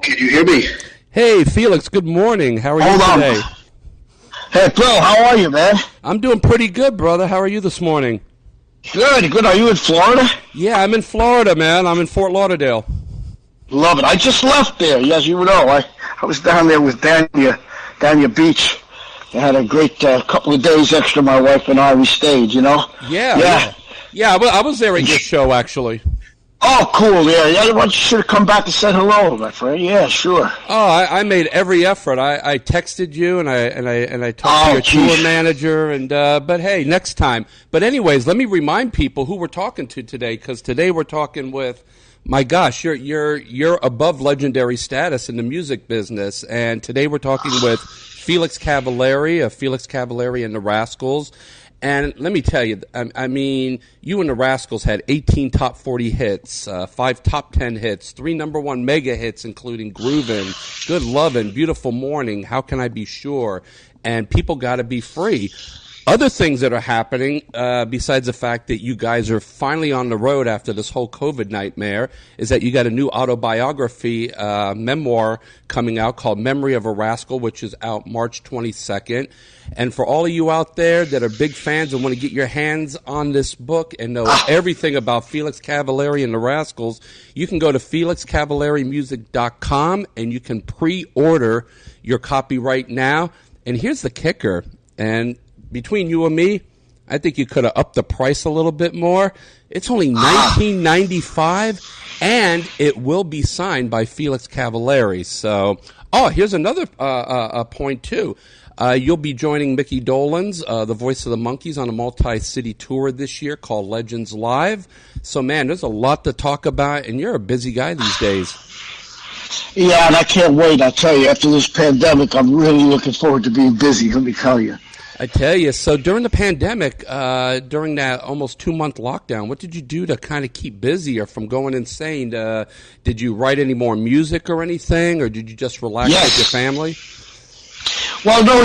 Can you hear me? Hey, Felix, good morning. How are you today? Hey, bro, how are you, man? I'm doing pretty good, brother. How are you this morning? Good, good. Are you in Florida? Yeah, I'm in Florida, man. I'm in Fort Lauderdale. Love it. I just left there, as you know. I was down there with Dania Beach. I had a great couple of days extra, my wife and I. We stayed, you know? Yeah, I was there at your show, actually. Oh, cool, yeah. You should have come back and said hello, my friend. Yeah, sure. Oh, I made every effort. I texted you and I talked to your tour manager but hey, next time. But anyways, let me remind people who we're talking to today, because today we're talking with, my gosh, you're above legendary status in the music business, and today we're talking with Felix Cavaliere of Felix Cavaliere and the Rascals. And let me tell you, I mean, you and the Rascals had 18 top 40 hits, 5 top 10 hits, 3 number 1 mega hits, including Groovin', Good Lovin', Beautiful Morning, How Can I Be Sure, and People Gotta Be Free. Other things that are happening, besides the fact that you guys are finally on the road after this whole COVID nightmare, is that you got a new autobiography memoir coming out called Memory of a Rascal, which is out March 22nd. And for all of you out there that are big fans and want to get your hands on this book and know everything about Felix Cavaliere and the Rascals, you can go to FelixCavalieremusic.com and you can pre-order your copy right now. And here's the kicker, and between you and me, I think you could have upped the price a little bit more. It's only $19.95, and it will be signed by Felix Cavaliere. So, here's another point, too. You'll be joining Mickey Dolenz, the voice of the Monkees, on a multi-city tour this year called Legends Live. So, man, there's a lot to talk about, and you're a busy guy these days. Yeah, and I can't wait. I tell you, after this pandemic, I'm really looking forward to being busy, let me tell you. I tell you, so during the pandemic, during that almost 2-month lockdown, what did you do to kind of keep busy or from going insane? Did you write any more music or anything, or did you just relax with your family? Well, no,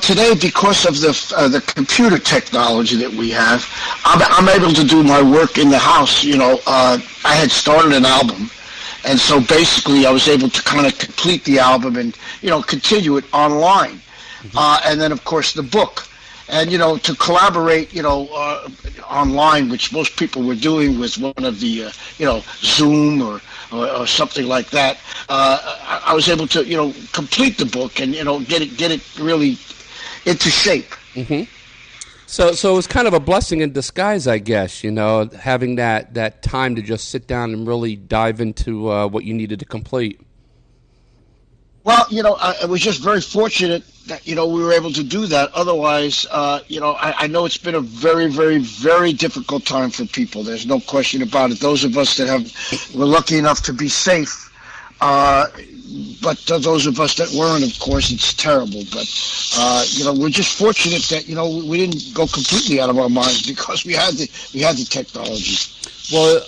today, because of the computer technology that we have, I'm able to do my work in the house. I had started an album, and so basically I was able to kind of complete the album and, continue it online. And then, of course, the book. And, to collaborate, online, which most people were doing with one of the, Zoom or something like that, I was able to, complete the book and, get it really into shape. Mm-hmm. So it was kind of a blessing in disguise, I guess, having that time to just sit down and really dive into what you needed to complete. Well, I was just very fortunate that, we were able to do that. Otherwise, I know it's been a very, very, very difficult time for people. There's no question about it. Those of us that were lucky enough to be safe, but those of us that weren't, of course, it's terrible. But, we're just fortunate that, we didn't go completely out of our minds because we had the technology. Well,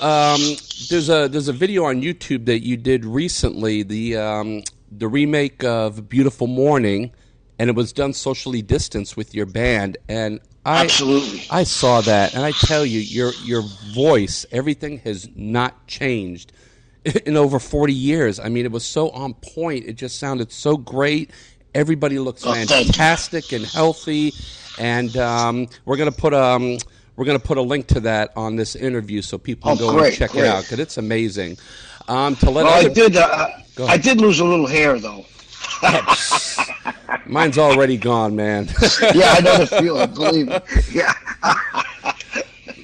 there's a video on YouTube that you did recently, the remake of Beautiful Morning, and it was done socially distanced with your band. And Absolutely. I saw that, and I tell you, your voice, everything has not changed in over 40 years. I mean, it was so on point. It just sounded so great. Everybody looks fantastic and healthy. And we're gonna put a link to that on this interview so people can go and check it out, because it's amazing. I did lose a little hair, though. Mine's already gone, man. Yeah, I know the feeling. Believe me. Yeah.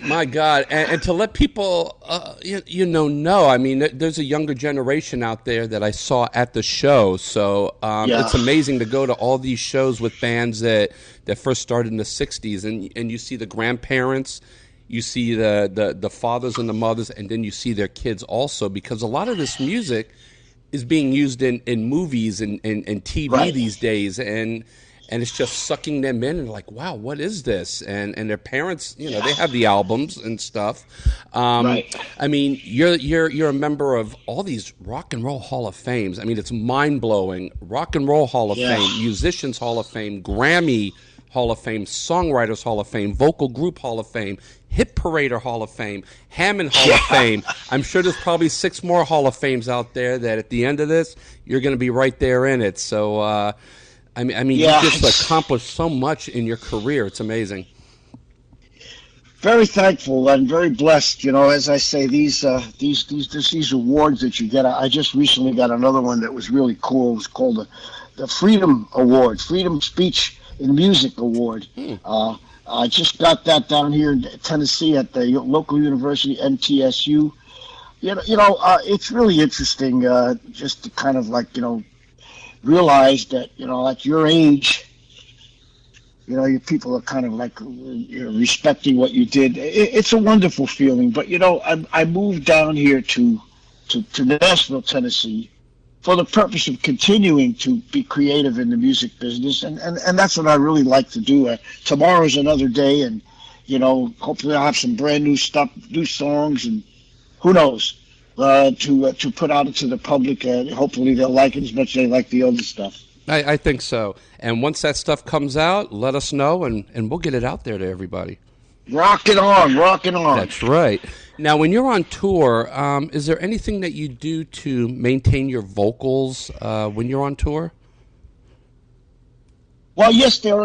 My God, and to let people, know. I mean, there's a younger generation out there that I saw at the show. So it's amazing to go to all these shows with bands that first started in the '60s, and you see the grandparents. You see the fathers and the mothers, and then you see their kids also, because a lot of this music is being used in movies and TV these days, and it's just sucking them in, and like, wow, what is this? And their parents, they have the albums and stuff. I mean, you're a member of all these Rock and Roll Hall of Fames. I mean, it's mind blowing. Rock and Roll Hall of Fame, Musicians Hall of Fame, Grammy Hall of Fame, Songwriters Hall of Fame, Vocal Group Hall of Fame, Hit Parader Hall of Fame, Hammond Hall of Fame. I'm sure there's probably 6 more Hall of Fames out there that at the end of this, you're going to be right there in it. So, I mean, you just accomplished so much in your career. It's amazing. Very thankful and very blessed. You know, as I say, these awards that you get. I just recently got another one that was really cool. It was called the Freedom Award, Freedom Speech in Music Award. I just got that down here in Tennessee at the local university, MTSU. It's really interesting just to kind of realize that at your age. Your people are kind of respecting what you did. It's a wonderful feeling. But I moved down here to Nashville, Tennessee, for the purpose of continuing to be creative in the music business, and that's what I really like to do. Tomorrow's another day, and hopefully I'll have some brand new stuff, new songs, and who knows to put out into the public. Hopefully they'll like it as much as they like the other stuff. I think so. And once that stuff comes out, let us know, and we'll get it out there to everybody. Rock it on. That's right. Now, when you're on tour, is there anything that you do to maintain your vocals when you're on tour? Well, yes, there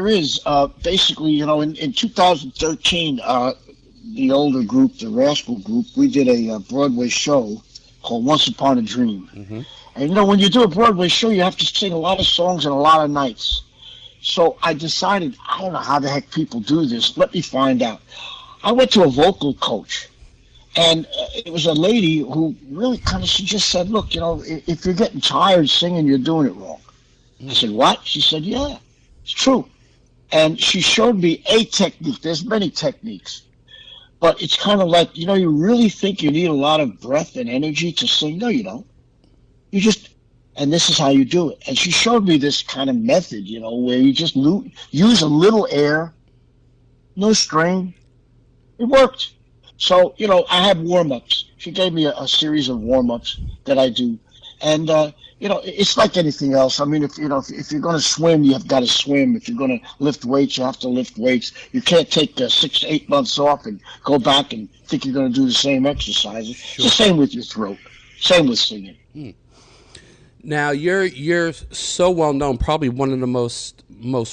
is. Basically, in 2013, the older group, the Rascal Group, we did a Broadway show called Once Upon a Dream. Mm-hmm. And when you do a Broadway show, you have to sing a lot of songs and a lot of nights. So I decided, I don't know how the heck people do this. Let me find out. I went to a vocal coach, and it was a lady who really she just said, look, if you're getting tired singing, you're doing it wrong. I said, what? She said, yeah, it's true. And she showed me a technique. There's many techniques. But it's kind of like, you really think you need a lot of breath and energy to sing? No, you don't. You just, and this is how you do it. And she showed me this kind of method, where you just use a little air, no strain. It worked. So, I have warm-ups. She gave me a series of warm-ups that I do. And, it's like anything else. I mean, if you're going to swim, you've got to swim. If you're going to lift weights, you have to lift weights. You can't take 6 to 8 months off and go back and think you're going to do the same exercises. Sure. It's the same with your throat. Same with singing. Now you're so well known, probably one of the most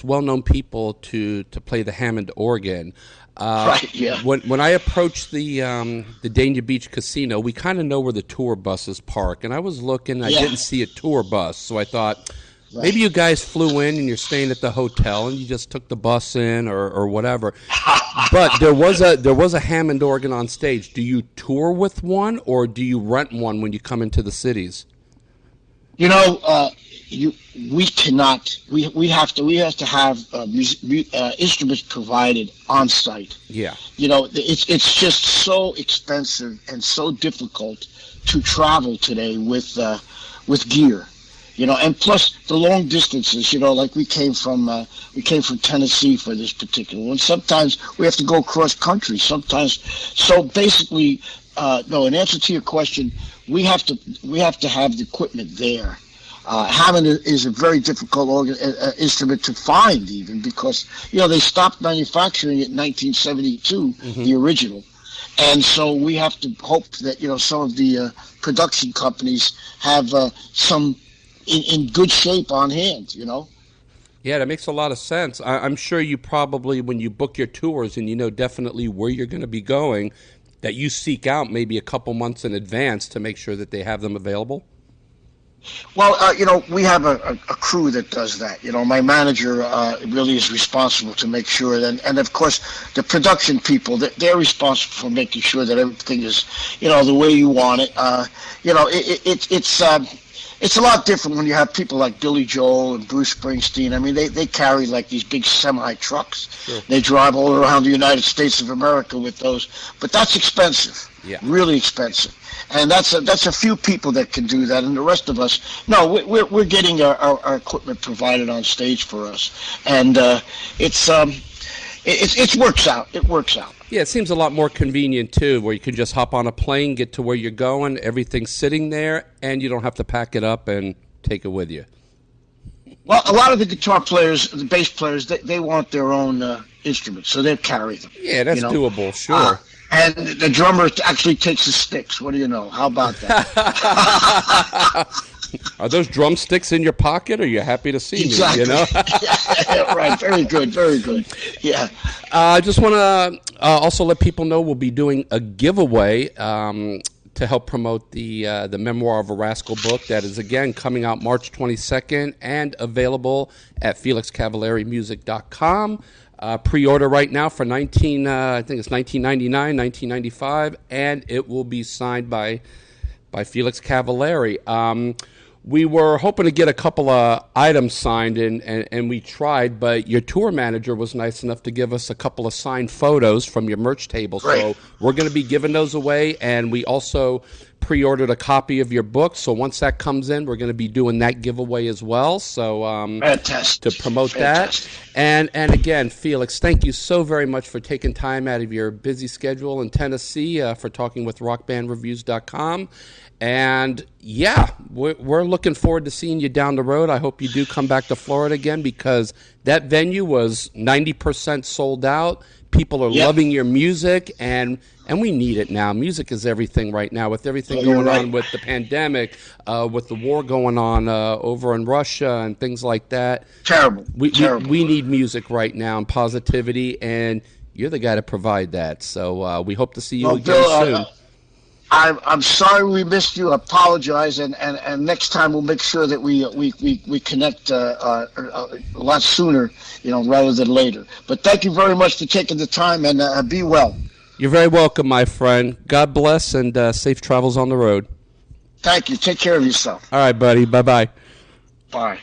well known people to play the Hammond organ. Right. Yeah. When I approached the Dania Beach Casino, we kind of know where the tour buses park, and I was looking, I didn't see a tour bus, so I thought maybe you guys flew in and you're staying at the hotel and you just took the bus in or whatever. But there was a Hammond organ on stage. Do you tour with one, or do you rent one when you come into the cities? We cannot. We have to have instruments provided on site. Yeah. It's just so expensive and so difficult to travel today with gear. And plus the long distances. Like we came from Tennessee for this particular one. Sometimes we have to go cross country. Sometimes, so basically, no. In answer to your question, we have to have the equipment there. Hammond is a very difficult instrument to find, even because they stopped manufacturing it in 1972, the original, and so we have to hope that some of the production companies have some in good shape on hand. Yeah, that makes a lot of sense. I'm sure you probably, when you book your tours and definitely where you're going to be going, that you seek out maybe a couple months in advance to make sure that they have them available? Well, we have a crew that does that. My manager really is responsible to make sure that, and of course, the production people, they're responsible for making sure that everything is, the way you want it. It's a lot different when you have people like Billy Joel and Bruce Springsteen. I mean, they carry like these big semi-trucks. Sure. They drive all around the United States of America with those. But that's expensive, really expensive. And that's a few people that can do that. And the rest of us, no, we're getting our equipment provided on stage for us. And it works out. It works out. Yeah, it seems a lot more convenient, too, where you can just hop on a plane, get to where you're going, everything's sitting there, and you don't have to pack it up and take it with you. Well, a lot of the guitar players, the bass players, they want their own instruments, so they carry them. Yeah, that's doable, sure. And the drummer actually takes the sticks. What do you know? How about that? Are those drumsticks in your pocket? Or are you happy to see exactly. me? You know? Yeah, right. Very good. Very good. Yeah. I just want to also let people know we'll be doing a giveaway to help promote the Memoir of a Rascal book that is, again, coming out March 22nd and available at FelixCavalieremusic.com. Pre-order right now for I think it's $19.99, $19.95, and it will be signed by Felix Cavaliere. We were hoping to get a couple of items signed, and we tried, but your tour manager was nice enough to give us a couple of signed photos from your merch table. Great. So we're going to be giving those away, and we also pre-ordered a copy of your book. So once that comes in, we're going to be doing that giveaway as well. So Fantastic. To promote Fantastic. that. And again, Felix, thank you so very much for taking time out of your busy schedule in Tennessee for talking with rockbandreviews.com. And yeah, we're looking forward to seeing you down the road. I hope you do come back to Florida again, because that venue was 90% sold out. People are loving your music, and we need it now. Music is everything right now, with everything going on with the pandemic, with the war going on over in Russia and things like that. Terrible. We need music right now and positivity, and you're the guy to provide that. So we hope to see you again Bill, soon. I'm sorry we missed you. I apologize, and next time we'll make sure that we connect a lot sooner, rather than later. But thank you very much for taking the time, and be well. You're very welcome, my friend. God bless, and safe travels on the road. Thank you. Take care of yourself. All right, buddy. Bye-bye. Bye.